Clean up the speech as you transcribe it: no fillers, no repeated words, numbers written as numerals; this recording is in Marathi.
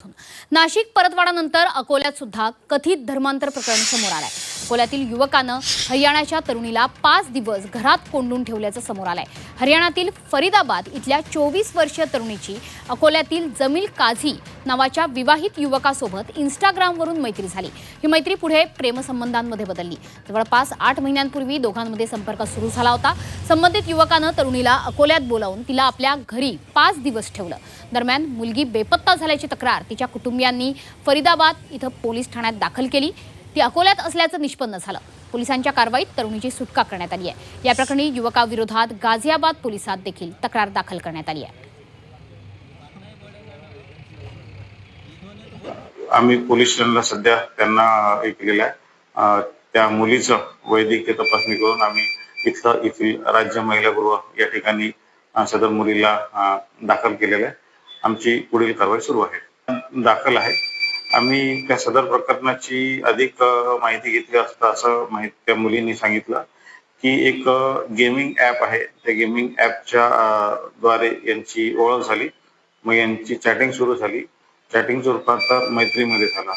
नाशिक परतवाडानंतर अकोल्यात सुद्धा कथित धर्मांतर प्रकरण समोर आलंय। अकोल्यातील युवकानं हरियाणाच्या तरुणीला 5 दिवस घरात कोंडून ठेवल्याचं समोर आलंय। हरियाणातील फरीदाबाद इथल्या 24 वर्षीय तरुणीची अकोल्यातील जमील काझी नावाच्या विवाहित युवकासोबत इंस्टाग्रामवरून मैत्री झाली। ही मैत्री पुढे प्रेमसंबंधांमध्ये बदलली। जवळपास 8 महिन्यांपूर्वी दोघांमध्ये संपर्क सुरू झाला होता। संबंधित युवकानं तरुणीला अकोल्यात बोलावून तिला आपल्या घरी 5 दिवस ठेवलं। दरम्यान मुलगी बेपत्ता झाल्याची तक्रार तिच्या कुटुंबियांनी फरीदाबाद इथं पोलीस ठाण्यात दाखल केली। ती अकोल्यात असल्याचं निष्पन्न झालं। पोलिसांच्या कारवाईत तरुणीची सुटका करण्यात आली आहे। या प्रकरणी युवकाविरोधात गाझियाबाद पोलिसात देखील तक्रार दाखल करण्यात आली आहे। आम्ही पोलीस स्टेशनला सध्या त्यांना हे केलेलं आहे। त्या मुलीचं वैद्यकीय तपासणी करून आम्ही इथील राज्य महिला गृह या ठिकाणी सदर मुलीला दाखल केलेलं आहे। आमची पुढील कारवाई सुरू आहे, दाखल आहे। आम्ही त्या सदर प्रकरणाची अधिक माहिती घेतली असता असं त्या मुलीने सांगितलं की एक गेमिंग ॲप आहे, त्या गेमिंग ॲपच्या द्वारे यांची ओळख झाली। मग यांची चॅटिंग सुरू झाली। चॅटिंग रूपांतर मैत्रीमध्ये झाला।